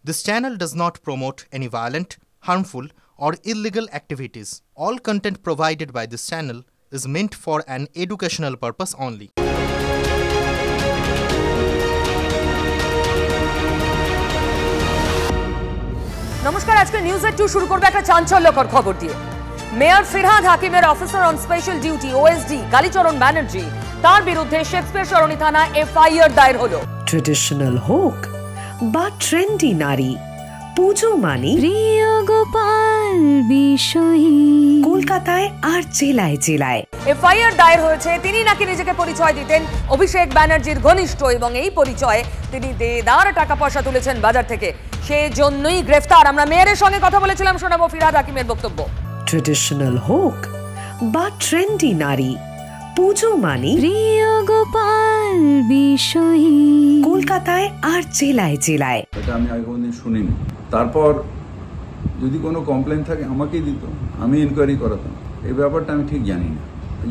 This channel does not promote any violent, harmful, or illegal activities. All content provided by this channel is meant for an educational purpose only. নমস্কার, আজকে news এট 2 শুরু করবে একটা চাঞ্চল্যকর খবর দিয়ে। Mayor Firhad হাকিমের officer on special duty OSD Kalicharan Banerjee তার বিরুদ্ধে শেক্সপিয়ার সরণি থানায় এফআইআর দায়ের হলো। ট্রেডিশনাল হোক বা ট্রেন্ডি নারী, পুজো মানি প্রিয় গোপাল বিষয়ী কলকাতায় আর জেলায় জেলায় এফআইআর দায়ের হয়েছে। তিনি নাকি নিজেকে পরিচয় দিতেন অভিষেক ব্যানার্জির ঘনিষ্ঠ এবং এই পরিচয়ে তিনি দেদার টাকা পয়সা তুলেছেন বাজার থেকে, সেজন্যই গ্রেফতার। আমরা মেয়রের সঙ্গে কথা বলেছিলাম, শোনাবো ফিরহাদ হাকিমের বক্তব্য। ট্রেডিশনাল হোক বা ট্রেন্ডি নারী, পুজো মানি প্রিয় গোপাল বিষয়ী কলকাতায় আর জেলায় জেলায়। এটা আমি আগে কোনোদিন শুনিনি। তারপর যদি কোনো কমপ্লেন থাকে আমাকেই দিত, আমি ইনকোয়ারি করাতাম। এই ব্যাপারটা আমি ঠিক জানি না।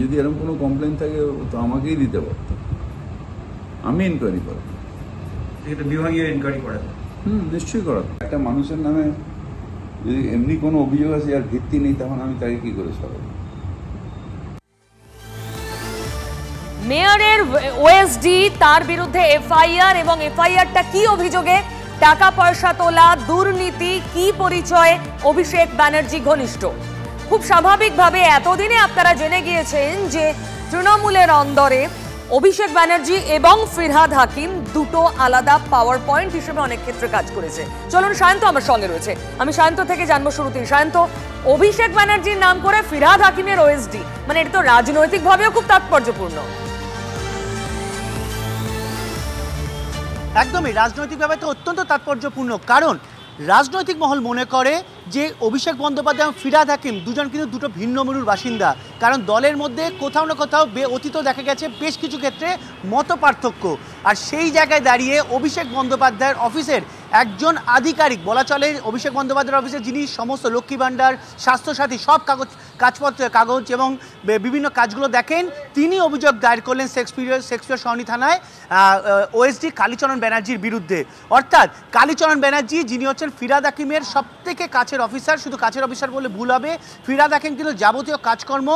যদি এরকম কোনো কমপ্লেন থাকে তো আমাকেই দিতে পারত, আমি ইনকোয়ারি করাতাম। এটা বিভাগীয় ইনকোয়ারি করাতাম। নিশ্চয়ই করাতাম। একটা মানুষের নামে যদি এমনি কোনো অভিযোগ আছে আর ভিত্তি নেই, তখন আমি তাকে কি করে সরাবো? মেয়রের ওএসডি তার বিরুদ্ধে এফআইআর, এবং এফআইআরটা কি অভিযোগে? টাকা পয়সা তোলা, দুর্নীতি, কি পরিচয় অভিষেক ব্যানার্জি ঘনিষ্ঠ। খুব স্বাভাবিকভাবে এতদিনে আপনারা জেনে গিয়েছেন যে তৃণমূলের অন্দরে অভিষেক ব্যানার্জি এবং ফিরহাদ হাকিম দুটো আলাদা পাওয়ার পয়েন্ট হিসেবে অনেক ক্ষেত্রে কাজ করেছে। চলুন, সায়ন্ত আমার সঙ্গে রয়েছে, আমি সায়ন্ত থেকে জানবো শুরুতেই। সায়ন্ত, অভিষেক ব্যানার্জির নাম করে ফিরহাদ হাকিমের ওএসডি, মানে এটা তো রাজনৈতিকভাবেও খুব তাৎপর্যপূর্ণ। একদমই রাজনৈতিকভাবে তো অত্যন্ত তাৎপর্যপূর্ণ, কারণ রাজনৈতিক মহল মনে করে যে অভিষেক বন্দ্যোপাধ্যায় এবং ফিরহাদ হাকিম দুজন কিন্তু দুটো ভিন্ন মরুর বাসিন্দা। কারণ দলের মধ্যে কোথাও না কোথাও অতীত দেখা গেছে বেশ কিছু ক্ষেত্রে মত পার্থক্য, আর সেই জায়গায় দাঁড়িয়ে অভিষেক বন্দ্যোপাধ্যায়ের অফিসের একজন আধিকারিক বলা চলে, অভিষেক বন্দ্যোপাধ্যায়ের অফিসে যিনি সমস্ত লক্ষ্মী ভাণ্ডার, স্বাস্থ্যসাথী সব কাগজ এবং বিভিন্ন কাজগুলো দেখেন, তিনি অভিযোগ দায়ের করলেন শেক্সপিয়ার সরণি থানায় ওএসডি কালীচরণ ব্যানার্জির বিরুদ্ধে। অর্থাৎ কালীচরণ ব্যানার্জি যিনি হচ্ছেন ফিরহাদ হাকিমের সবথেকে কাছের অফিসার, শুধু কাছের অফিসার বলে ভুল হবে, ফিরহাদ হাকিম কিন্তু যাবতীয় কাজকর্ম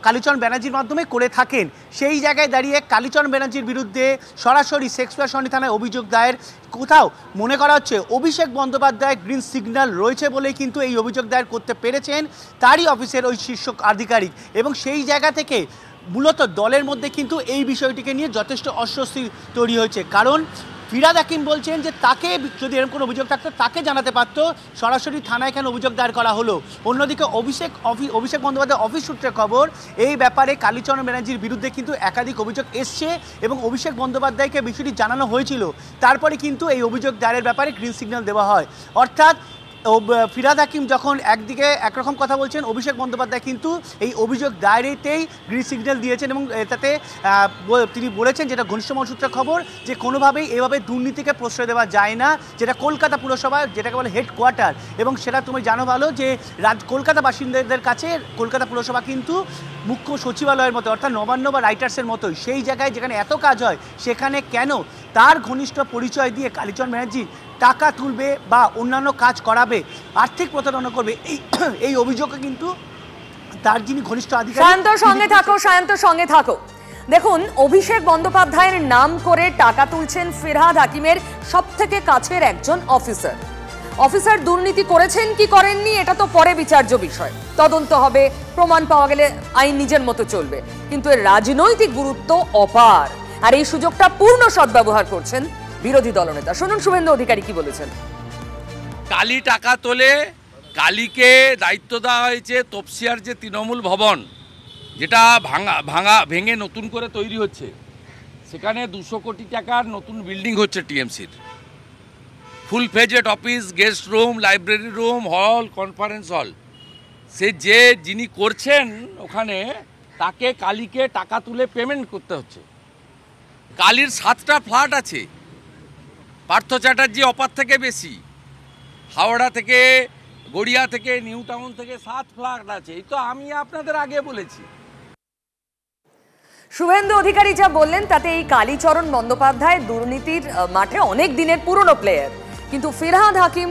কালীচরণ ব্যানার্জির মাধ্যমে করে থাকেন। সেই জায়গায় দাঁড়িয়ে কালীচরণ ব্যানার্জির বিরুদ্ধে সরাসরি শেক্সপিয়ার সরণি থানায় অভিযোগ দায়ের। কোথাও মনে করা হচ্ছে অভিষেক বন্দ্যোপাধ্যায় গ্রিন সিগন্যাল রয়েছে বলেই কিন্তু এই অভিযোগ দায়ের করতে পেরেছেন তারই অফিসের ওই শীর্ষ আধিকারিক, এবং সেই জায়গা থেকে মূলত দলের মধ্যে কিন্তু এই বিষয়টিকে নিয়ে যথেষ্ট অস্বস্তি তৈরি হয়েছে। কারণ ফিরহাদ হাকিম বলছেন যে তাকে যদি এরকম কোনো অভিযোগ থাকতো তাকে জানাতে পারতো, সরাসরি থানায় কেন অভিযোগ দায়ের করা হলো। অন্যদিকে অভিষেক বন্দ্যোপাধ্যায় অফিস সূত্রে খবর, এই ব্যাপারে কালীচরণ ব্যানার্জির বিরুদ্ধে কিন্তু একাধিক অভিযোগ এসছে এবং অভিষেক বন্দ্যোপাধ্যায়কে বিষয়টি জানানো হয়েছিল, তারপরে কিন্তু এই অভিযোগ দায়েরের ব্যাপারে গ্রিন সিগন্যাল দেওয়া হয়। অর্থাৎ ফিরহাদ হাকিম যখন একদিকে একরকম কথা বলছেন, অভিষেক বন্দ্যোপাধ্যায় কিন্তু এই অভিযোগ দায়েরেতেই গ্রিন সিগন্যাল দিয়েছেন, এবং তাতে তিনি বলেছেন, যেটা ঘনিষ্ঠ সূত্রে খবর, যে কোনোভাবেই এভাবে দুর্নীতিকে প্রশ্রয় দেওয়া যায় না, যেটা কলকাতা পুরসভা যেটাকে বলে হেডকোয়ার্টার, এবং সেটা তুমি জানো ভালো যে কলকাতা বাসিন্দাদের কাছে কলকাতা পুরসভা কিন্তু মুখ্য সচিবালয়ের মতো, অর্থাৎ নবান্ন বা রাইটার্সের মতোই। সেই জায়গায় যেখানে এত কাজ হয় সেখানে কেন তার ঘনিষ্ঠ পরিচয় দিয়ে কালীচরণ ব্যানার্জি টাকা তুলবে বা অন্যান্য কাজ করাবে, আর্থিক প্রতারণা করবে, এই অভিযোগে কিন্তু তার যিনি ঘনিষ্ঠ আধিকারিক। সায়ন্তর সঙ্গে থাকো। দেখুন, অভিষেক বন্দ্যোপাধ্যায়ের নাম করে টাকা তুলছেন ফিরহাদ হাকিমের সবথেকে কাছের একজন অফিসার দুর্নীতি করেছেন কি করেননি এটা তো পরে বিচার্য বিষয়, তদন্ত হবে, প্রমাণ পাওয়া গেলে আইন নিজের মতো চলবে, কিন্তু এর রাজনৈতিক গুরুত্ব অপার, আর এই সুযোগটা পূর্ণ সদ্ব্যবহার করছেন বিরোধী দলনেতা। শুনুন শুভেন্দু অধিকারী কি বলেছেন। কালী টাকা তোলে, কালীকে দায়িত্ব দেওয়া হয়েছে তপসিয়ার যে তৃণমূল ভবন, যেটা ভেঙে নতুন করে তৈরি হচ্ছে, সেখানে 200 কোটি টাকার নতুন বিল্ডিং হচ্ছে টিএমসির, full fledged office, guest room, library room, hall, conference hall. যিনি করছেন ওখানে, তাকে কালীকে টাকা তুলে পেমেন্ট করতে হচ্ছে। কালীর 7টা ফ্ল্যাট আছে, পার্থ চ্যাটার্জি অপার থেকে বেশি, হাওড়া থেকে, গড়িয়া থেকে, নিউ টাউন থেকে 7 ফ্ল্যাট আছে। এই তো আমি আপনাদের আগে বলেছি। শুভেন্দু অধিকারী যা বললেন তাতে এই কালীচরণ বন্দ্যোপাধ্যায় দুর্নীতির মাঠে অনেক দিনের পুরনো প্লেয়ার, কিন্তু ফিরহাদ হাকিম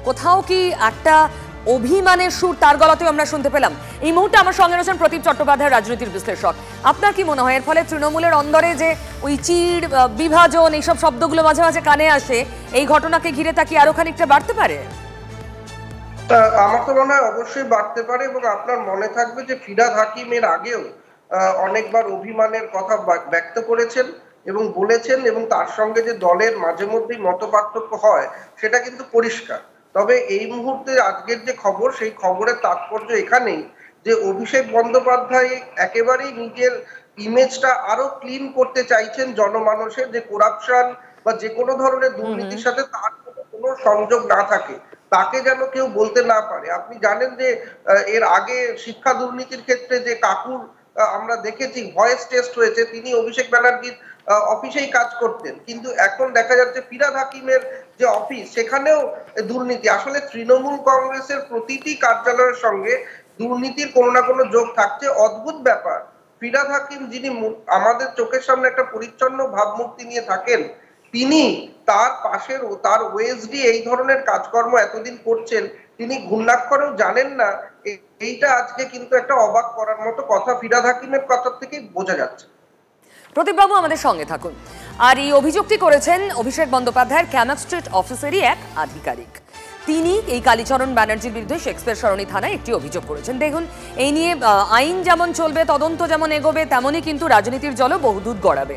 কোথাও কি একটা অভিমানের সুর তার গলাতেও আমরা শুনতে পেলাম? এই মুহূর্তে আমার সঙ্গে রয়েছেন প্রদীপ চট্টোপাধ্যায়, রাজনীতির বিশ্লেষক। আপনার কি মনে হয় এর ফলে তৃণমূলের অন্দরে যে ওই চিড়, বিভাজন, এইসব শব্দগুলো মাঝে মাঝে কানে আসে, এই ঘটনাকে ঘিরে তা কি আরো খানিকটা বাড়তে পারে? আমার তো মনে হয় অবশ্যই বাড়তে পারে। এবং আপনার মনে থাকবে যে ফিরহাদ হাকিম এর আগেও অনেকবার অভিমানের কথা ব্যক্ত করেছেন এবং বলেছেন, এবং তার সঙ্গে যে দলের মাঝে মধ্যেই মতপার্থক্য হয় সেটা কিন্তু পরিষ্কার। তবে এই মুহূর্তে আজকের যে খবর, সেই খবরের তাৎপর্য এখানেই যে অভিষেক বন্দ্যোপাধ্যায় একেবারেই নিজের ইমেজটা আরো ক্লিন করতে চাইছেন জনমানসের, যে করাপশন বা যে কোনো ধরনের দুর্নীতির সাথে তার কোনো সংযোগ না থাকে, তাকে যেন কেউ বলতে না পারে। আপনি জানেন যে এর আগে শিক্ষা দুর্নীতির ক্ষেত্রে যে কাকুর আমরা দেখেছি ভয়েস টেস্ট হয়েছে, তিনি অভিষেক ব্যানার্জির অফিসেই কাজ করতেন, কিন্তু এখন দেখা যাচ্ছে ফিরহাদ হাকিমের যে অফিস সেখানেও দুর্নীতি। আসলে তৃণমূল কংগ্রেসের প্রতিটি কার্যালয়ের সঙ্গে দুর্নীতির কোনো না কোনো যোগ থাকছে। অদ্ভুত ব্যাপার, ফিরহাদ হাকিম যিনি আমাদের চোখের সামনে একটা পরিচ্ছন্ন ভাবমূর্তি নিয়ে থাকেন, তিনি তার পাশের তার ওএসডি এই ধরনের কাজকর্ম এতদিন করছেন, তিনি ঘূর্ণাক্ষরেও জানেন না। এইটা আজকে কিন্তু একটা অবাক করার মতো কথা ফিরহাদ হাকিমের কথা থেকে বোঝা যাচ্ছে। প্রদীপবাবু আমাদের সঙ্গে থাকুন। আর এই অভিযোগটি করেছেন অভিষেক বন্দ্যোপাধ্যায়ের ক্যামাক স্ট্রিট অফিসেরই এক আধিকারিক। তিনি এই কালীচরণ ব্যানার্জির বিরুদ্ধে শেক্সপিয়ার সরণি থানায় একটি অভিযোগ করেছেন। দেখুন, এই নিয়ে আইন যেমন চলবে, তদন্ত যেমন এগোবে, তেমনই কিন্তু রাজনীতির জলও বহুদূর গড়াবে।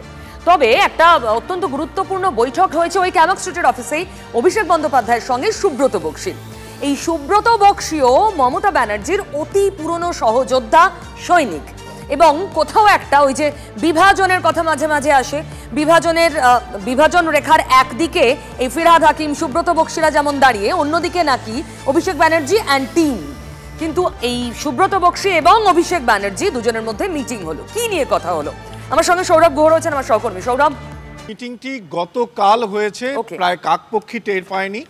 তবে একটা অত্যন্ত গুরুত্বপূর্ণ বৈঠক হয়েছে ওই ক্যামাক স্ট্রিটের অফিসেই অভিষেক বন্দ্যোপাধ্যায়ের সঙ্গে সুব্রত বক্সির। এই সুব্রত বক্সিও মমতা ব্যানার্জির অতি পুরনো সহযোদ্ধা, সৈনিক। এবং কোথাও একটা ওই যে বিভাজনের কথা মাঝে মাঝে আসে, বিভাজন রেখার একদিকে এই ফিরহাদ হাকিম, সুব্রত বক্সিরা যেমন দাঁড়িয়ে, অন্যদিকে নাকি অভিষেক ব্যানার্জি অ্যান্ড টিম। কিন্তু এই সুব্রত বক্সি এবং অভিষেক ব্যানার্জি দুজনের মধ্যে মিটিং হলো। কি নিয়ে কথা হলো? আমার সঙ্গে সৌরভ গুহ রয়েছেন, আমার সহকর্মী। সৌরভ, মিটিংটি গতকাল হয়েছে, প্রায় কাকপক্ষী টের পায়নি।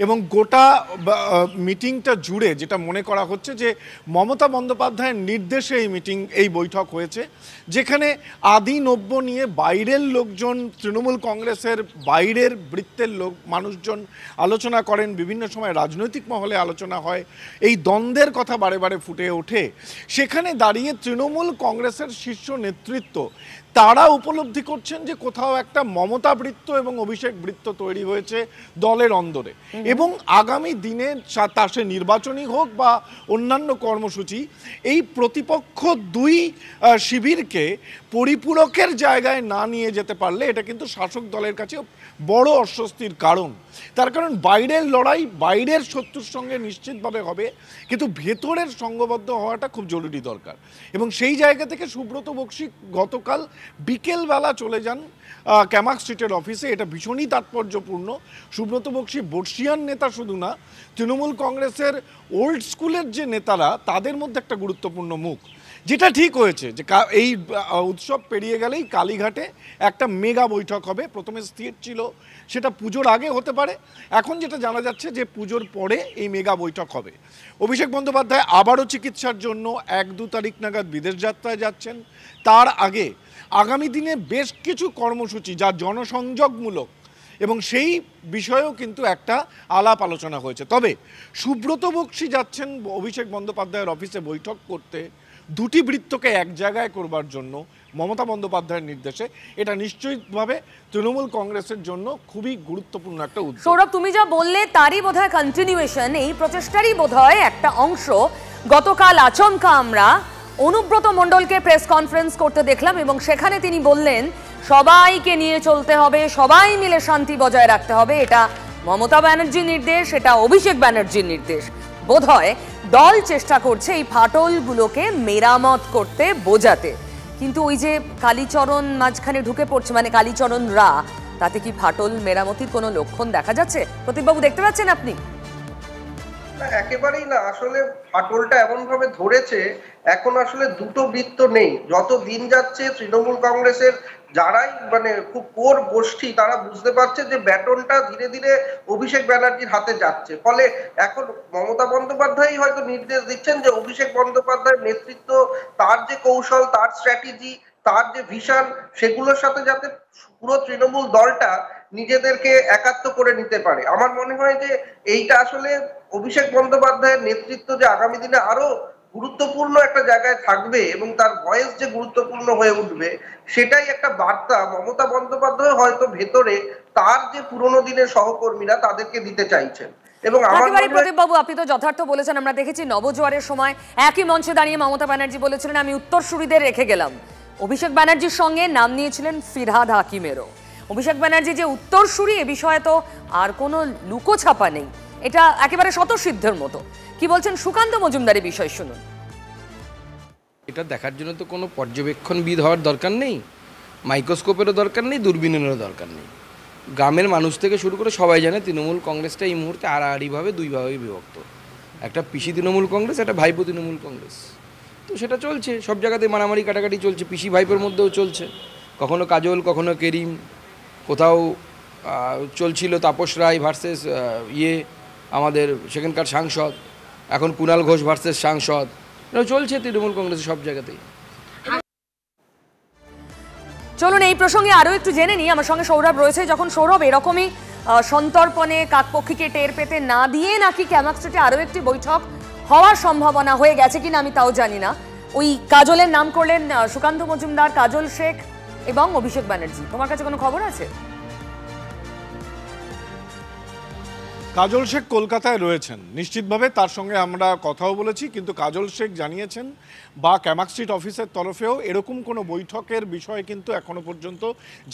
এবং গোটা মিটিংটা জুড়ে যেটা মনে করা হচ্ছে যে মমতা বন্দ্যোপাধ্যায়ের নির্দেশে এই বৈঠক হয়েছে, যেখানে আদি নব্য নিয়ে বাইরের লোকজন, তৃণমূল কংগ্রেসের বাইরের বৃত্তের মানুষজন আলোচনা করেন, বিভিন্ন সময় রাজনৈতিক মহলে আলোচনা হয়, এই দ্বন্দ্বের কথা বারে বারে ফুটে ওঠে। সেখানে দাঁড়িয়ে তৃণমূল কংগ্রেসের শীর্ষ নেতৃত্ব তারা উপলব্ধি করছেন যে কোথাও একটা মমতা বৃত্ত এবং অভিষেক বৃত্ত তৈরি হয়েছে দলের অন্দরে, এবং আগামী দিনে তা সে নির্বাচনী হোক বা অন্যান্য কর্মসূচি, এই প্রতিপক্ষ দুই শিবিরকে পরিপূরকের জায়গায় না নিয়ে যেতে পারলে এটা কিন্তু শাসক দলের কাছে বড় অস্বস্তির কারণ। তার কারণ বাইরের লড়াই বাইরের শত্রুর সঙ্গে নিশ্চিতভাবে হবে, কিন্তু ভেতরের সংঘবদ্ধ হওয়াটা খুব জরুরি দরকার। এবং সেই জায়গা থেকে সুব্রত বক্সি গতকাল বিকেলবেলা চলে যান ক্যামাক স্ট্রিটের অফিসে। এটা ভীষণই তাৎপর্যপূর্ণ। সুব্রত বক্সি বর্ষিয়ান নেতা শুধু না, তৃণমূল কংগ্রেসের ওল্ড স্কুলের যে নেতারা তাদের মধ্যে একটা গুরুত্বপূর্ণ মুখ। যেটা ঠিক হয়েছে যে এই উৎসব পেরিয়ে গেলেই কালীঘাটে একটা মেগা বৈঠক হবে। প্রথমে স্থির ছিল সেটা পুজোর আগে হতে পারে, এখন যেটা জানা যাচ্ছে যে পুজোর পরে এই মেগা বৈঠক হবে। অভিষেক বন্দ্যোপাধ্যায় আবারও চিকিৎসার জন্য 1-2 তারিখ নাগাদ বিদেশ যাত্রায় যাচ্ছেন। তার আগে আগামী দিনে বেশ কিছু কর্মসূচি যা জনসংযোগমূলক, এবং সেই বিষয়েও কিন্তু একটা আলাপ আলোচনা হয়েছে। তবে সুব্রত বক্সি যাচ্ছেন অভিষেক বন্দ্যোপাধ্যায়ের অফিসে বৈঠক করতে, দুটি বৃত্তকে এক জায়গায় করবার জন্য মমতা বন্দ্যোপাধ্যায়ের নির্দেশে। এটা নিশ্চয়ইভাবে তৃণমূল কংগ্রেসের জন্য খুবই গুরুত্বপূর্ণ একটা উদ্যোগ। সৌরভ, তুমি যা বললে তারই বোধহয় কন্টিনিউয়েশন, এই প্রচেষ্টারই বোধহয় একটা অংশ। গতকাল আচমকা আমরা অনুব্রত মণ্ডলকে প্রেস কনফারেন্স করতে দেখলাম, এবং সেখানে তিনি বললেন সবাইকে নিয়ে চলতে হবে, সবাই মিলে শান্তি বজায় রাখতে হবে। এটা মমতা ব্যানার্জির নির্দেশ, এটা অভিষেক ব্যানার্জির নির্দেশ। বোধহয় দল চেষ্টা করছে এই ফাটলগুলোকে মেরামত করতে, বোঝাতে। কিন্তু ওই যে কালীচরণ মাঝখানে ঢুকে পড়ছে, মানে কালীচরণরা, তাতে কি ফাটল মেরামতির কোনো লক্ষণ দেখা যাচ্ছে? প্রদীপবাবু, দেখতে পাচ্ছেন আপনি? একেবারেই না। আসলে ফাটলটা এমন ভাবে ধরেছে, এখন আসলে দুটো বৃত্ত নেই। যত দিন যাচ্ছে তৃণমূল কংগ্রেসের যারাই মানে খুব কোর গোষ্ঠী, তারা বুঝতে পারছে যে ব্যাটনটা ধীরে ধীরে অভিষেক ব্যানার্জির হাতে যাচ্ছে। ফলে এখন মমতা বন্দ্যোপাধ্যায় হয়তো নির্দেশ দিচ্ছেন যে অভিষেক বন্দ্যোপাধ্যায়ের নেতৃত্ব, তার যে কৌশল, তার স্ট্র্যাটেজি, তার যে ভিশন, সেগুলোর সাথে যাতে পুরো তৃণমূল দলটা নিজেদেরকে একাত্ম করে নিতে পারে। আমার মনে হয় যে এইটা আসলে অভিষেক বন্দ্যোপাধ্যায়ের নেতৃত্ব যে আগামী দিনে আরো গুরুত্বপূর্ণ একটা জায়গায় থাকবে এবং তার ভয়েস যে গুরুত্বপূর্ণ হয়ে উঠবে, সেটাই একটা বার্তা মমতা বন্দ্যোপাধ্যায় হয়তো ভেতরে তার যে পুরোনো দিনের সহকর্মীরা তাদেরকে দিতে চাইছেন। এবং প্রদীপ বাবু, আপনি তো যথার্থ বলেছেন। আমরা দেখেছি নবজোয়ারের সময় একই মঞ্চে দাঁড়িয়ে মমতা ব্যানার্জি বলেছিলেন আমি উত্তরসূরিদের রেখে গেলাম। অভিষেক ব্যানার্জির সঙ্গে নাম নিয়েছিলেন ফিরহাদ হাকিমেরও। অভিষেক ব্যানার্জি যে উত্তরসূরি এ বিষয়ে তো আর কোনো লুকোছাপা নেই, এটা একেবারে স্বতঃসিদ্ধের মতো। কি বলছেন সুকান্ত মজুমদারের বিষয় শুনুন। এটা দেখার জন্য তো কোনো পর্যবেক্ষণবিদ হওয়ার দরকার নেই, মাইক্রোস্কোপেরও দরকার নেই, দূরবীনেরও দরকার নেই। গ্রামের মানুষ থেকে শুরু করে সবাই জানে তৃণমূল কংগ্রেসটা এই মুহূর্তে আড়াআড়িভাবে দুই ভাগে বিভক্ত। একটা পিসি তৃণমূল কংগ্রেস, একটা ভাইপো তৃণমূল কংগ্রেস। তো সেটা চলছে, সব জায়গাতে মারামারি কাটাকাটি চলছে, পিসি ভাইপোর মধ্যেও চলছে। কখনো কাজল, কখনো কেরিম, কোথাও চলছিল তাপস রায় ভার্সেস আমাদের সেখানকার সাংসদ, এখন কুণাল ঘোষ ভার্সেস সাংসদ। এটা চলছে তৃণমূল কংগ্রেসের সব জায়গাতেই। চলুন এই প্রসঙ্গে আরো একটু জেনে নিই। আমার সঙ্গে সৌরভ রয়েছে। যখন সৌরভ এরকমই সন্তর্পণে কাকপক্ষীকে টের পেতে না দিয়ে নাকি ক্যামাক স্ট্রিটে আরো একটি বৈঠক হওয়ার সম্ভাবনা হয়ে গেছে কিনা আমি তাও জানি না। ওই কাজলের নাম করলেন সুকান্ত মজুমদার, কাজল শেখ এবং অভিষেক ব্যানার্জি। তোমার কাছে কোনো খবর আছে? কাজল শেখ কলকাতায় রয়েছেন নিশ্চিতভাবে, তার সঙ্গে আমরা কথাও বলেছি, কিন্তু কাজল শেখ জানিয়েছেন বা ক্যামাক স্ট্রিট অফিসের তরফেও এরকম কোনো বৈঠকের বিষয়ে কিন্তু এখনো পর্যন্ত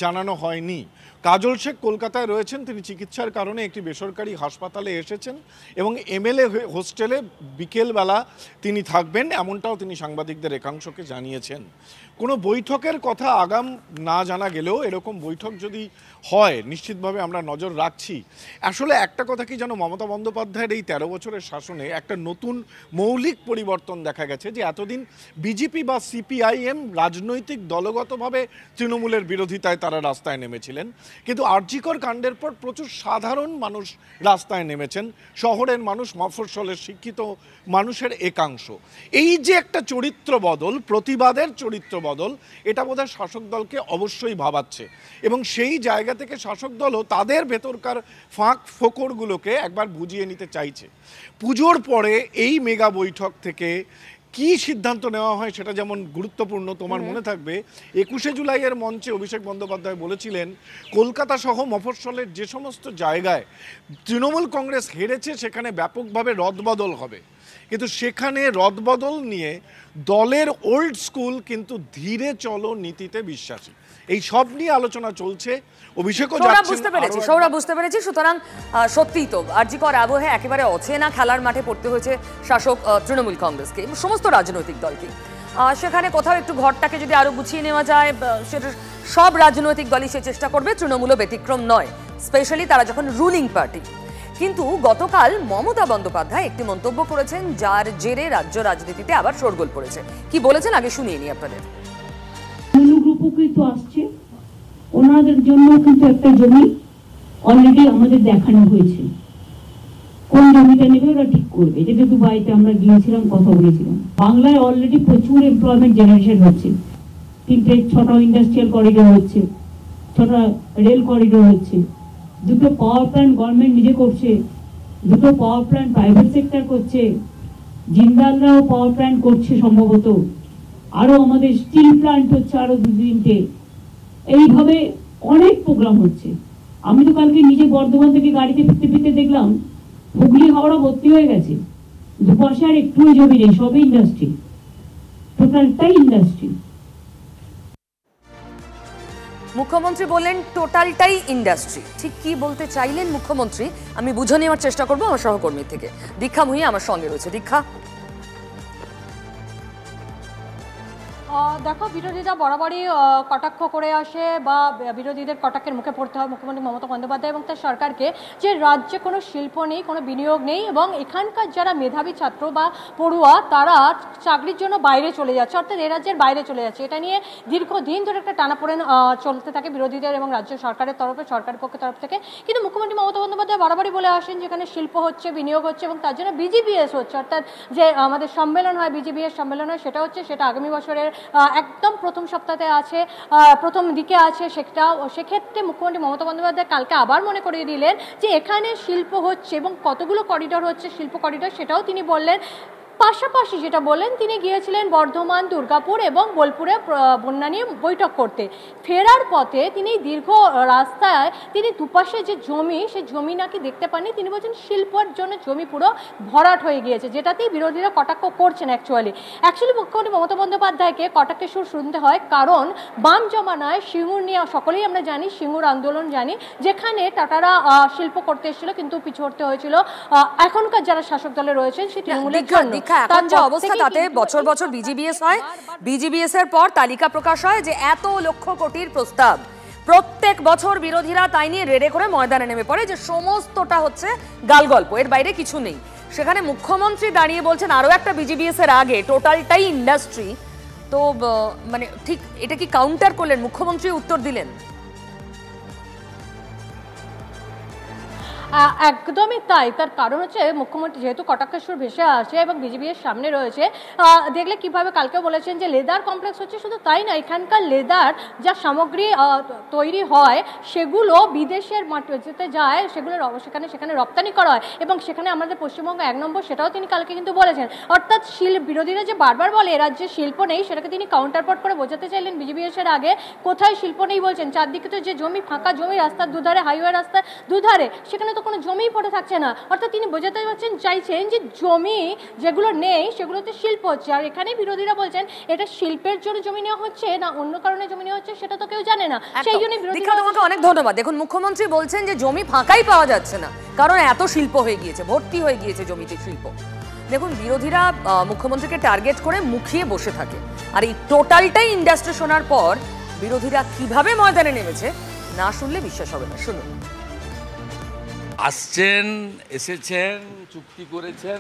জানানো হয়নি। কাজল শেখ কলকাতায় রয়েছেন, তিনি চিকিৎসার কারণে একটি বেসরকারি হাসপাতালে এসেছেন এবং এমএলএ হোস্টেলে বিকেলবেলা তিনি থাকবেন, এমনটাও তিনি সাংবাদিকদের একাংশকে জানিয়েছেন। কোনো বৈঠকের কথা আগাম না জানা গেলেও এরকম বৈঠক যদি হয় নিশ্চিতভাবে আমরা নজর রাখছি। আসলে একটা কথা কি যেন, মমতা বন্দ্যোপাধ্যায়ের এই 13 বছরের শাসনে একটা নতুন মৌলিক পরিবর্তন দেখা গেছে যে এতদিন বিজেপি বা সিপিআইএম রাজনৈতিক দলগতভাবে তৃণমূলের বিরোধিতায় তারা রাস্তায় নেমেছিলেন, কিন্তু আরজিকর কাণ্ডের পর প্রচুর সাধারণ মানুষ রাস্তায় নেমেছেন, শহরের মানুষ, মফস্বলের শিক্ষিত মানুষের একাংশ। এই যে একটা চরিত্র বদল, প্রতিবাদের চরিত্র বদল, এটা বোধহয় শাসক দলকে অবশ্যই ভাবাচ্ছে এবং সেই জায়গা থেকে শাসক দলও তাদের ভেতরকার ফাঁক ফোকরগুলোকে একবার বুঝিয়ে নিতে চাইছে। পুজোর পরে এই মেগা বৈঠক থেকে কি সিদ্ধান্ত নেওয়া হয় সেটা যেমন গুরুত্বপূর্ণ। তোমার মনে থাকবে 21শে জুলাইয়ের মঞ্চে অভিষেক বন্দ্যোপাধ্যায় বলেছিলেন কলকাতা সহ মফস্বলের যে সমস্ত জায়গায় তৃণমূল কংগ্রেস হেরেছে সেখানে ব্যাপকভাবে রদবদল হবে, কিন্তু সেখানে রদবদল নিয়ে দলের ওল্ড স্কুল কিন্তু ধীরে চলো নীতিতে বিশ্বাসী। এই সব নিয়ে আলোচনা চলছে। অভিষেকও সৌরভ বুঝতে পেরেছি। সুতরাং সত্যিই তো আরজিকর আবহে একেবারে অচেনা খেলার মাঠে পড়তে হয়েছে শাসক তৃণমূল কংগ্রেসকে, সমস্ত রাজনৈতিক দলকে। সেখানে কোথাও একটু ঘরটাকে যদি আরো গুছিয়ে নেওয়া যায়, সেটা সব রাজনৈতিক দলই সে চেষ্টা করবে, তৃণমূলও ব্যতিক্রম নয়, স্পেশালি তারা যখন রুলিং পার্টি। কিন্তু গতকাল মমতা বন্দ্যোপাধ্যায় একটি মন্তব্য করেছেন যার জেরে রাজ্য রাজনীতিতে আবার শোরগোল পড়েছে। কি বলেছেন আগে শুনিয়ে নিই আপনাদের। আসছে, ওনাদের জন্য কিন্তু একটা জমি অলরেডি আমাদের দেখানো হয়েছে, কোন জমিটা নেবে ওরা ঠিক করবে। যেটা দুবাইতে আমরা গিয়েছিলাম, কথা বলেছিলাম। বাংলায় অলরেডি প্রচুর এমপ্লয়মেন্ট জেনারেশন হচ্ছে, 6টা ইন্ডাস্ট্রিয়াল করিডোর হচ্ছে, 6টা রেল করিডোর হচ্ছে, 2টো পাওয়ার প্ল্যান্ট গভর্নমেন্ট নিজে করছে, 2টো পাওয়ার প্ল্যান্ট প্রাইভেট সেক্টর করছে, জিন্দালরাও পাওয়ার প্ল্যান্ট করছে সম্ভবত, আরো আমাদের স্টিল প্ল্যান্ট হচ্ছে আরো 2-3টে। এইভাবে অনেক প্রোগ্রাম হচ্ছে। আমি তো কালকে নিজে বর্ধমান থেকে গাড়িতে ফিরতে ফিরতে দেখলাম হুগলি হাওড়া ভর্তি হয়ে গেছে, দুপাশে আর একটু জমি নেই, সবই ইন্ডাস্ট্রি, টোটালটাই ইন্ডাস্ট্রি। মুখ্যমন্ত্রী বললেন টোটালটাই ইন্ডাস্ট্রি। ঠিক কি বলতে চাইলেন মুখ্যমন্ত্রী আমি বুঝে নেওয়ার চেষ্টা করবো আমার সহকর্মীর থেকে। দীক্ষা মুহি আমার সঙ্গে রয়েছে। দীক্ষা, দেখো, বিরোধীরা বরাবরই কটাক্ষ করে আসে বা বিরোধীদের কটাক্ষের মুখে পড়তে হয় মুখ্যমন্ত্রী মমতা বন্দ্যোপাধ্যায় এবং তার সরকারকে, যে রাজ্যে কোনো শিল্প নেই, কোনো বিনিয়োগ নেই এবং এখানকার যারা মেধাবী ছাত্র বা পড়ুয়া তারা চাকরির জন্য বাইরে চলে যাচ্ছে, অর্থাৎ এ রাজ্যের বাইরে চলে যাচ্ছে। এটা নিয়ে দীর্ঘদিন ধরে একটা টানাপোড়েন চলতে থাকে বিরোধীদের এবং রাজ্য সরকারের তরফে, সরকারের পক্ষের তরফ থেকে। কিন্তু মুখ্যমন্ত্রী মমতা বন্দ্যোপাধ্যায় বরাবরই বলে আসেন যেখানে শিল্প হচ্ছে, বিনিয়োগ হচ্ছে এবং তার জন্য বিজিবিএস হচ্ছে, অর্থাৎ যে আমাদের সম্মেলন হয়, বিজিবিএস সম্মেলন হয়, সেটা হচ্ছে, সেটা আগামী বছরের একদম প্রথম সপ্তাহে আছে, প্রথম দিকে আছে, সেক্ষেত্রে মুখ্যমন্ত্রী মমতা বন্দ্যোপাধ্যায় কালকে আবার মনে করিয়ে দিলেন যে এখানে শিল্প হচ্ছে এবং কতগুলো করিডোর হচ্ছে, শিল্প করিডোর, সেটাও তিনি বললেন। পাশাপাশি যেটা বললেন, তিনি গিয়েছিলেন বর্ধমান, দুর্গাপুর এবং বোলপুরে বন্যা নিয়ে বৈঠক করতে। ফেরার পথে তিনি দীর্ঘ রাস্তায় তিনি দুপাশে যে জমি, সেই জমি নাকি দেখতে পাননি। তিনি বলছেন শিল্পের জন্য জমি পুরো ভরাট হয়ে গিয়েছে, যেটাতেই বিরোধীরা কটাক্ষ করছেন। অ্যাকচুয়ালি মুখ্যমন্ত্রী মমতা বন্দ্যোপাধ্যায়কে কটাক্ষের সুর শুনতে হয়, কারণ বাম জমানায় সিঙ্গুর নিয়ে সকলেই আমরা জানি, সিঙ্গুর আন্দোলন জানি, যেখানে টাটারা শিল্প করতে এসেছিল কিন্তু পিছুহটতে হয়েছিল এখনকার যারা শাসক দলে রয়েছেন সেই তৃণমূলের জন্য। এখন যে অবস্থা, তাতে বছর বছর বিজিবিএস হয়, বিজিবিএস এর পর তালিকা প্রকাশ হয় যে এত লক্ষ কোটির প্রস্তাব, প্রত্যেক বছর বিরোধীরা তাই নিয়ে রেডে করে ময়দানে নেমে পড়ে যে সমস্তটা হচ্ছে গালগল্প, এর বাইরে কিছু নেই। সেখানে মুখ্যমন্ত্রী দাঁড়িয়ে বলছেন আরো একটা বিজিবিএস এর আগে টোটালটাই ইন্ডাস্ট্রি। তো মানে ঠিক এটা কি কাউন্টার করলেন মুখ্যমন্ত্রী, উত্তর দিলেন? একদমই তাই। তার কারণ হচ্ছে মুখ্যমন্ত্রী যেহেতু কটাক্ষের সুর ভেসে আসে এবং বিজিবিএর সামনে রয়েছে, দেখলে কিভাবে কালকে বলেছেন যে লেদার কমপ্লেক্স হচ্ছে, শুধু তাই না, এখানকার লেদার যা সামগ্রী তৈরি হয় সেগুলো বিদেশের মাটিতে যায়, সেখানে রপ্তানি করা হয় এবং সেখানে আমাদের পশ্চিমবঙ্গ 1 নম্বর, সেটাও তিনি কালকে কিন্তু বলেছেন। অর্থাৎ বিরোধীরা যে বারবার বলে এ রাজ্যে শিল্প নেই, সেটাকে তিনি কাউন্টারপার্ট করে বোঝাতে চাইলেন বিজিবিএস এর আগে কোথায় শিল্প নেই বলছেন। চারদিকে তো যে জমি, ফাঁকা জমি, রাস্তার দুধারে, হাইওয়ে রাস্তার দুধারে, সেখানে তো কোনো জমিই পড়ে থাকছে না। অর্থাৎ তিনি বোঝাতে চাইছেন যে জমি যেগুলো নেই সেগুলোতে শিল্প হচ্ছে, আর এখানে বিরোধীরা বলছেন এটা শিল্পের জন্য জমি নেওয়া হচ্ছে না অন্য কারণে জমি নেওয়া হচ্ছে, সেটা তো কেউ জানে না। সেই জন্য বিরোধীরা। তোমাকে অনেক ধন্যবাদ। দেখুন, মুখ্যমন্ত্রী বলছেন যে জমি ফাঁকাই পাওয়া যাচ্ছে না, কারণ এত শিল্প হয়ে গিয়েছে, ভর্তি হয়ে গিয়েছে জমিতে শিল্প। দেখুন, বিরোধীরা মুখ্যমন্ত্রীকে টার্গেট করে মুখিয়ে বসে থাকে, আর এই টোটালটাই ইন্ডাস্ট্রি শোনার পর বিরোধীরা কিভাবে ময়দানে নেমেছে না শুনলে বিশ্বাস হবে না। শুনুন। আসছেন, এসেছেন, চুক্তি করেছেন,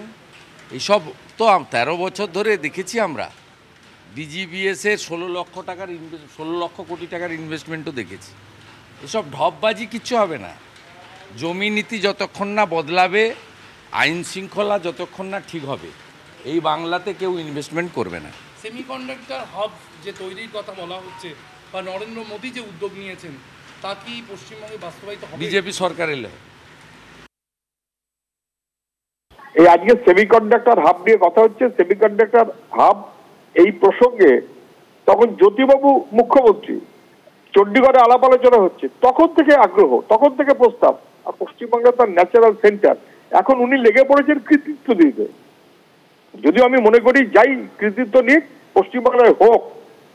এইসব তো 13 বছর ধরে দেখেছি আমরা। বিজিবিএসের 16 লক্ষ কোটি টাকার ইনভেস্টমেন্টও দেখেছি। এসব ঢপবাজি কিচ্ছু হবে না। জমি নীতি যতক্ষণ না বদলাবে, আইন শৃঙ্খলা যতক্ষণ না ঠিক হবে, এই বাংলাতে কেউ ইনভেস্টমেন্ট করবে না। সেমিকন্ডাক্টর হাব যে তৈরির কথা বলা হচ্ছে বা নরেন্দ্র মোদী যে উদ্যোগ নিয়েছেন, তা কি পশ্চিমবঙ্গে বাস্তবায়িত হবে? বিজেপি সরকার এলে এই আজকে সেমিকন্ডাক্টর হাব নিয়ে কথা হচ্ছে, সেমিকন্ডাক্টর হাব এই প্রসঙ্গে তখন জ্যোতিবাবু মুখ্যমন্ত্রী, চণ্ডীগড়ে আলাপ আলোচনা হচ্ছে, তখন থেকে আগ্রহ, তখন থেকে প্রস্তাব। আর পশ্চিমবঙ্গে তার ন্যাচারাল সেন্টার, এখন উনি লেগে পড়েছেন কৃতিত্ব দিতে। যদিও আমি মনে করি যাই কৃতিত্ব নিক, পশ্চিমবাংলায় হোক,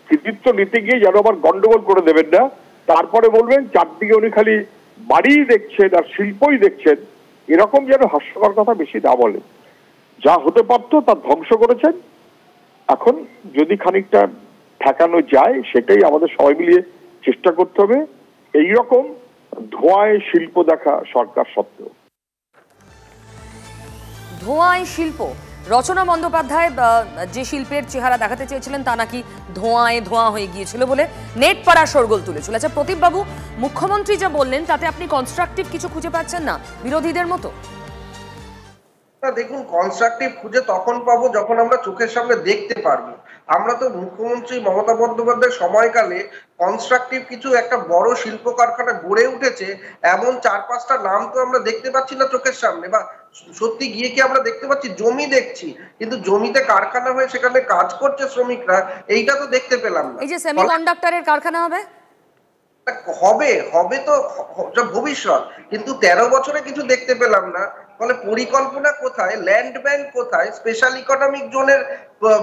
কৃতিত্ব নিতে গিয়ে যেন আবার গন্ডগোল করে দেবেন না। তারপরে বলবেন চারদিকে উনি খালি বাড়িই দেখছেন আর শিল্পই দেখছেন, এরকম যেন হাস্যকর কথা বেশি না বলেন। যা হতে পারত তার ধ্বংস করেছেন। এখন যদি খানিকটা ঠেকানো যায়, সেটাই আমাদের সবাই মিলিয়ে চেষ্টা করতে হবে। এইরকম ধোঁয়ায় শিল্প দেখা সরকার সত্ত্বেও। ধোঁয়ায় শিল্প, রচনা বন্দ্যোপাধ্যায় যে শিল্পের চেহারা দেখাতে চেয়েছিলেন তা নাকি ধোঁয়ায় ধোঁয়া হয়ে গিয়েছিল বলে নেট পাড়া শোরগোল তুলেছিল। আচ্ছা প্রদীপবাবু, মুখ্যমন্ত্রী যা বললেন তাতে আপনি কনস্ট্রাকটিভ কিছু খুঁজে পাচ্ছেন না বিরোধীদের মতো? দেখুন, কনস্ট্রাকটিভ খুঁজে তখন পাবো যখন আমরা চোখের সামনে দেখতে পারবো। আমরা তো মুখ্যমন্ত্রী মমতা বন্দ্যোপাধ্যায় সময়কালে কনস্ট্রাকটিভ কিছু একটা বড় শিল্প কারখানা গড়ে উঠেছে এমন 4-5টা নাম তো আমরা দেখতে পাচ্ছি না চোখের সামনে, বা সত্যি গিয়ে কি আমরা দেখতে পাচ্ছি? জমি দেখছি, কিন্তু জমিতে কারখানা হয়ে সেখানে কাজ করছে শ্রমিকরা, এইটা তো দেখতে পেলাম না। এই যে সেমিকন্ডাক্টরের কারখানা হবে হবে তো ভবিষ্যৎ, কিন্তু 13 বছরে কিছু দেখতে পেলাম না। ফলে পরিকল্পনা কোথায়, ল্যান্ড ব্যাংক কোথায়, স্পেশাল ইকোনমিক জোনের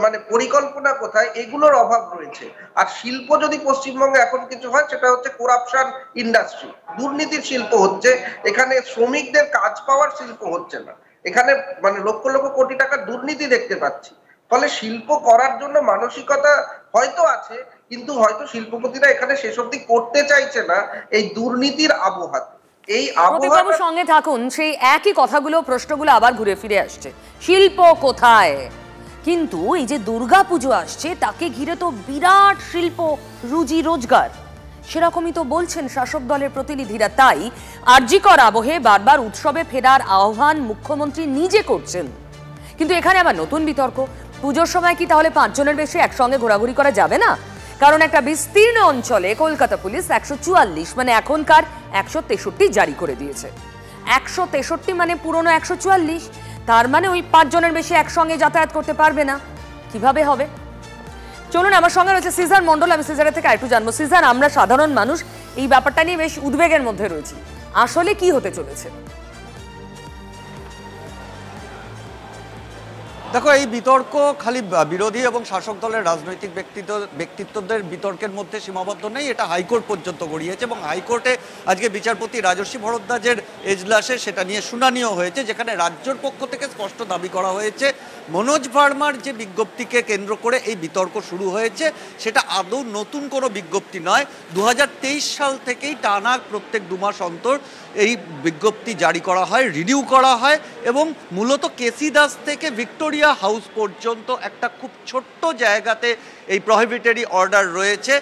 মানে পরিকল্পনা কোথায়, এগুলোর অভাব রয়েছে। আর শিল্প যদি পশ্চিমবঙ্গে এখন কিছু হয়, সেটা হচ্ছে করাপশন ইন্ডাস্ট্রি, দুর্নীতির শিল্প হচ্ছে। এখানে শ্রমিকদের কাজ পাওয়ার শিল্প হচ্ছে না, এখানে মানে লক্ষ লক্ষ কোটি টাকার দুর্নীতি দেখতে পাচ্ছি। ফলে শিল্প করার জন্য মানসিকতা হয়তো আছে, কিন্তু হয়তো শিল্পপতিরা এখানে শেষ অবধি করতে চাইছে না এই দুর্নীতির আবহাওয়াতে। এই আবহাওয়ার সঙ্গে থাকুন, সেই একই কথাগুলো, প্রশ্নগুলো আবার ঘুরে ফিরে আসছে, শিল্প কোথায়? কিন্তু এই যে দুর্গাপুজো আসছে, তাকে ঘিরে তো বিরাট শিল্প রুজি রোজগার, সেরকমই তো বলছেন শাসক দলের প্রতিনিধিরা। তাই আরজিকর আবহে বারবার উৎসবে ফেরার আহ্বান মুখ্যমন্ত্রী নিজে করছেন। কিন্তু এখানে আবার নতুন বিতর্ক, পুজোর সময় কি তাহলে 5 জনের বেশি একসঙ্গে ঘোরাঘুরি করা যাবে না? কারণ একটা বিস্তীর্ণ অঞ্চলে কলকাতা পুলিশ 144 মানে এখনকার 163 জারি করে দিয়েছে। 163 মানে পুরনো 144, তার মানে ওই 5 জনের বেশি একসঙ্গে যাতায়াত করতে পারবে না। কিভাবে হবে? চলুন, আমার সঙ্গে রয়েছে সিজার মন্ডল। আমি সিজারের থেকে একটু জানবো। সিজার, আমরা সাধারণ মানুষ এই ব্যাপারটা নিয়ে বেশ উদ্বেগের মধ্যে রয়েছি, আসলে কি হতে চলেছে? দেখো, এই বিতর্ক খালি বিরোধী এবং শাসক দলের রাজনৈতিক ব্যক্তিত্বদের বিতর্কের মধ্যে সীমাবদ্ধ নেই, এটা হাইকোর্ট পর্যন্ত গড়িয়েছে এবং হাইকোর্টে আজকে বিচারপতি রাজস্বী ভরদ্বাজের এজলাসে সেটা নিয়ে শুনানিও হয়েছে, যেখানে রাজ্যের পক্ষ থেকে স্পষ্ট দাবি করা হয়েছে মনোজ ভার্মার যে বিজ্ঞপ্তিকে কেন্দ্র করে এই বিতর্ক শুরু হয়েছে সেটা আদৌ নতুন কোনো বিজ্ঞপ্তি নয়। 2023 সাল থেকেই টানা প্রত্যেক 2 মাস অন্তর এই বিজ্ঞপ্তি জারি করা হয়, রিনিউ করা হয় এবং মূলত কেসি দাস থেকে ভিক্টোরিয়া হাউস পর্যন্ত একটা খুব ছোট্ট জায়গাতে এই প্রহিবিটরি অর্ডার রয়েছে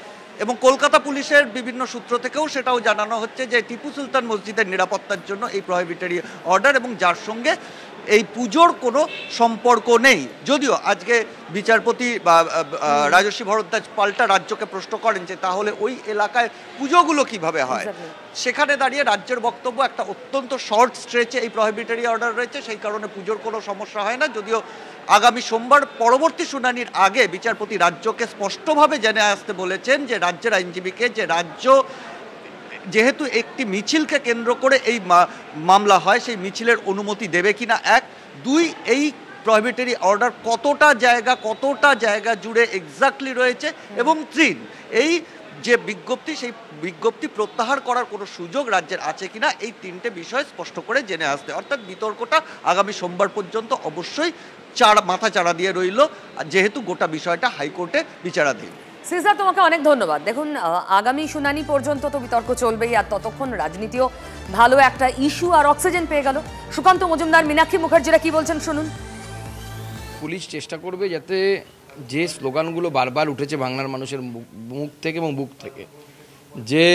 এবং কলকাতা পুলিশের বিভিন্ন সূত্র থেকেও সেটাও জানানো হচ্ছে যে টিপু সুলতান মসজিদের নিরাপত্তার জন্য এই প্রহিবিটরি অর্ডার এবং যার সঙ্গে এই পুজোর কোনো সম্পর্ক নেই। যদিও আজকে বিচারপতি বা রাজস্বী ভরদ্বাজ পাল্টা রাজ্যকে প্রশ্ন করেন যে তাহলে ওই এলাকায় পুজোগুলো কিভাবে হয়। সেখানে দাঁড়িয়ে রাজ্যের বক্তব্য একটা অত্যন্ত শর্ট স্ট্রেচে এই প্রহিবিটরি অর্ডার রয়েছে, সেই কারণে পুজোর কোনো সমস্যা হয় না। যদিও আগামী সোমবার পরবর্তী শুনানির আগে বিচারপতি রাজ্যকে স্পষ্টভাবে জেনে আসতে বলেছেন যে রাজ্যের আইনজীবীকে, যে রাজ্য যেহেতু একটি মিছিলকে কেন্দ্র করে এই মামলা হয় সেই মিছিলের অনুমতি দেবে কিনা, 1, 2 এই প্রহিবিটরি অর্ডার কতটা জায়গা জুড়ে এক্স্যাক্টলি রয়েছে এবং 3 এই যে বিজ্ঞপ্তি সেই বিজ্ঞপ্তি প্রত্যাহার করার কোনো সুযোগ রাজ্যের আছে কিনা, এই 3টে বিষয় স্পষ্ট করে জেনে আসতে। অর্থাৎ বিতর্কটা আগামী সোমবার পর্যন্ত অবশ্যই মাথা চাড়া দিয়ে রইল, যেহেতু গোটা বিষয়টা হাইকোর্টে বিচারাধীন। সিজার, তোমাকে অনেক ধন্যবাদ। দেখুন, আগামী শুনানি পর্যন্ত তো বিতর্ক চলবেই, আর ততক্ষণ রাজনীতিও ভালো একটা ইস্যু আর অক্সিজেন পেয়ে গেল। সুকান্ত মজুমদার, মীনাক্ষী মুখার্জিরা কি বলছেন শুনুন। পুলিশ চেষ্টা করবে যাতে যে স্লোগানগুলো বারবার উঠেছে বাংলার মানুষের মুখ থেকে এবং বুক থেকে, যে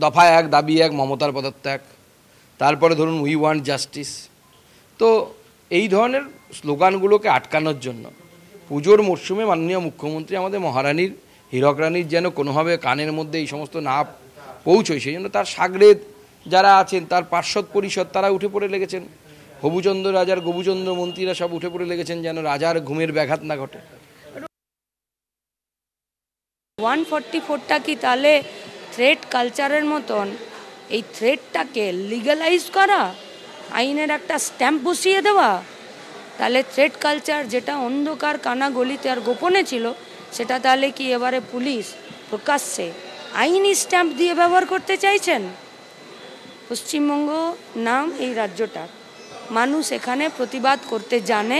দফা 1 দাবি 1 মমতার পদত্যাগ, তারপরে ধরুন উই ওয়ান্ট জাস্টিস, তো এই ধরনের স্লোগানগুলোকে আটকানোর জন্য পুজোর মরশুমে মাননীয় মুখ্যমন্ত্রী আমাদের মহারানীর, হীরক রানীর যেন কোনোভাবে কানের মধ্যে এই সমস্ত না পৌঁছয়, সেই জন্য তার সাগরেদ যারা আছেন, তার পার্ষদ পরিষদ, তারা উঠে পড়ে লেগেছেন। হবুচন্দ্র রাজার গবুচন্দ্র মন্ত্রীরা সব উঠে পড়ে লেগেছেন যেন রাজার ঘুমের ব্যাঘাত না ঘটে। 144টা কি তাহলে থ্রেট কালচারের মতন এই থ্রেটটাকে লিগালাইজ করা, আইনের একটা স্ট্যাম্প বসিয়ে দেওয়া? তাহলে থ্রেট কালচার যেটা অন্ধকার কানা গলিতে আর গোপনে ছিল, সেটা তাহলে কি এবারে পুলিশ প্রকাশ্যে আইনি স্ট্যাম্প দিয়ে ব্যবহার করতে চাইছেন? পশ্চিমবঙ্গ নাম এই রাজ্যটা, মানুষ এখানে প্রতিবাদ করতে জানে,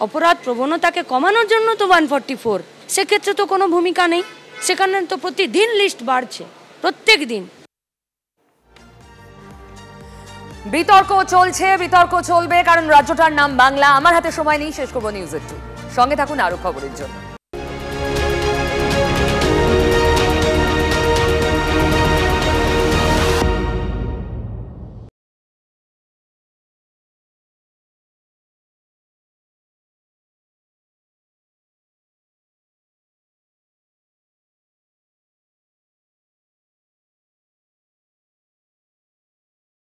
অপরাধ প্রবণতাকে কমানোর জন্য তো 144, সেক্ষেত্রে তো কোনো ভূমিকা নেই। সেখানে তো প্রতিদিন লিস্ট বাড়ছে, প্রত্যেক দিন বিতর্ক চলছে, বিতর্ক চলবে, কারণ রাজ্যটার নাম বাংলা। আমার হাতে সময় নেই, শেষ করবো নিউজ 2। সঙ্গে থাকুন আরো খবরের জন্য।